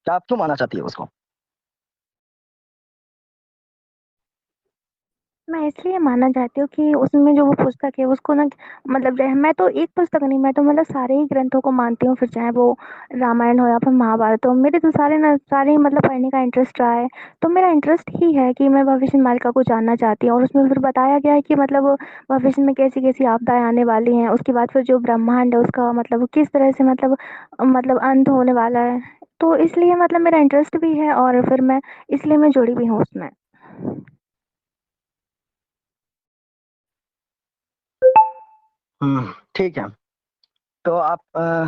आप क्यों मानना चाहती है उसको? मैं इसलिए मानना चाहती हूँ कि उसमें जो वो पुस्तक है उसको ना, मतलब जो है, मैं तो एक पुस्तक नहीं, मैं तो मतलब सारे ही ग्रंथों को मानती हूँ, फिर चाहे वो रामायण हो या फिर महाभारत हो। मेरे तो सारे ना सारे ही मतलब पढ़ने का इंटरेस्ट रहा है। तो मेरा इंटरेस्ट ही है कि मैं भविष्य मालिका को जानना चाहती हूँ, और उसमें फिर बताया गया है कि मतलब भविष्य में कैसी कैसी आपदाएं आने वाली हैं, उसके बाद फिर जो ब्रह्मांड है उसका मतलब किस तरह से मतलब अंत होने वाला है। तो इसलिए मतलब मेरा इंटरेस्ट भी है, और फिर मैं इसलिए मैं जुड़ी भी हूँ उसमें। ठीक है। तो आप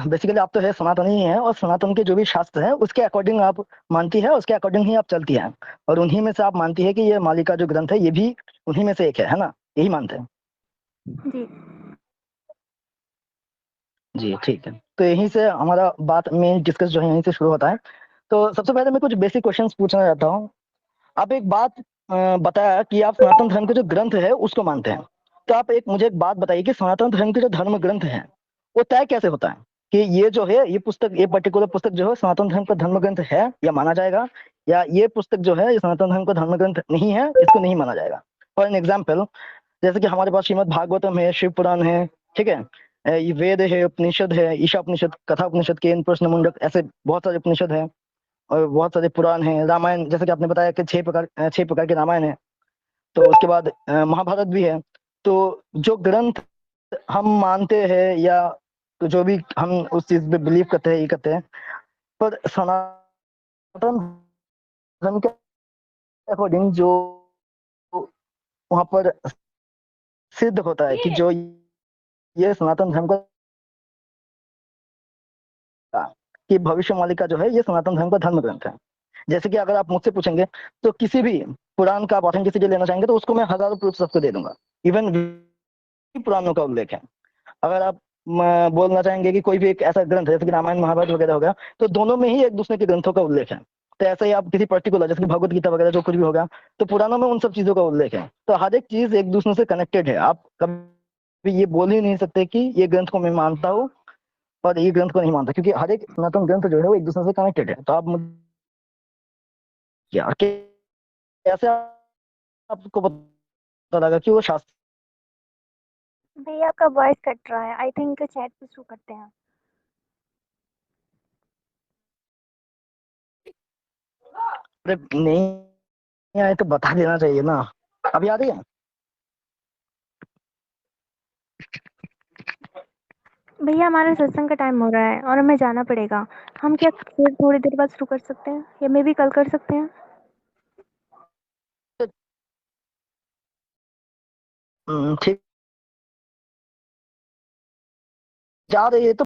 बेसिकली आप तो है सनातनी ही है, और सनातन के जो भी शास्त्र है उसके अकॉर्डिंग आप मानती है, उसके अकॉर्डिंग ही आप चलती है। और उन्हीं में से आप मानती है कि ये मालिका जो ग्रंथ है ये भी उन्हीं में से एक है ना? यही मानते हैं? जी। जी ठीक है। तो यहीं से हमारा बात मेन डिस्कस जो है यहीं से शुरू होता है। तो सबसे पहले मैं कुछ बेसिक क्वेश्चंस पूछना चाहता हूँ। आप एक बात बताया कि आप सनातन धर्म के जो ग्रंथ है उसको मानते हैं। तो आप एक मुझे एक बात बताइए कि सनातन धर्म के जो धर्म ग्रंथ हैं वो तय कैसे होता है कि ये जो है ये पुस्तक, ये पर्टिकुलर पुस्तक जो है सनातन धर्म का धर्म ग्रंथ है या माना जाएगा, या ये पुस्तक जो है ये सनातन धर्म का धर्म ग्रंथ नहीं है, इसको नहीं माना जाएगा? फॉर एन एग्जाम्पल, जैसे कि हमारे पास श्रीमद् भागवतम है, शिव पुराण है, ठीक है, ये वेद है, उपनिषद है, ईशा उपनिषद, कथा उपनिषद, केन प्रश्न मुंडक, ऐसे बहुत सारे उपनिषद हैं और बहुत सारे पुराण हैं। रामायण जैसे कि आपने बताया कि 6 प्रकार के रामायण है। तो उसके बाद महाभारत भी है। तो जो ग्रंथ हम मानते हैं या तो जो भी हम उस चीज पे बिलीव करते हैं, ये करते हैं, पर सनातन धर्म के अकॉर्डिंग जो वहां पर सिद्ध होता है कि जो ये सनातन धर्म का कि भविष्यवाणी जो है ये सनातन धर्म का धर्म ग्रंथ है। जैसे कि अगर आप मुझसे पूछेंगे तो किसी भी पुराण का आप ऑथेंटिसिटी लेना चाहेंगे तो उसको मैं हजारों प्रूफ सबको दे दूंगा। इवन पुराणों का उल्लेख है। अगर आप बोलना चाहेंगे कि कोई भी एक ऐसा ग्रंथ है जैसे कि रामायण महाभारत वगैरह हो गया, तो दोनों में ही एक दूसरे के ग्रंथों का उल्लेख है। तो ऐसे ही आप किसी पर्टिकुलर जैसे कि भगवत गीता वगैरह जो कुछ भी होगा, तो पुराणों में उन सब चीजों का उल्लेख है। तो हर एक चीज एक दूसरे से कनेक्टेड है। आप कभी ये बोल ही नहीं सकते कि ये ग्रंथ को मैं मानता हूँ और ये ग्रंथ को नहीं मानता, क्योंकि हर एक सनातन ग्रंथ जो है वो एक दूसरे से कनेक्टेड है। तो आप मुझे क्या कैसे आपको पता लगा कि वो शास्त्र? भैया आपका वॉइस कट रहा है, आई थिंक चैट पे शो करते हैं। नहीं आए तो बता देना चाहिए ना। अभी आ रही है? भैया हमारा सत्संग का टाइम हो रहा है और हमें जाना पड़ेगा। हम क्या फिर थोड़ी देर बाद शुरू कर सकते हैं, या मे भी कल कर सकते हैं? ठीक। जा रही है तो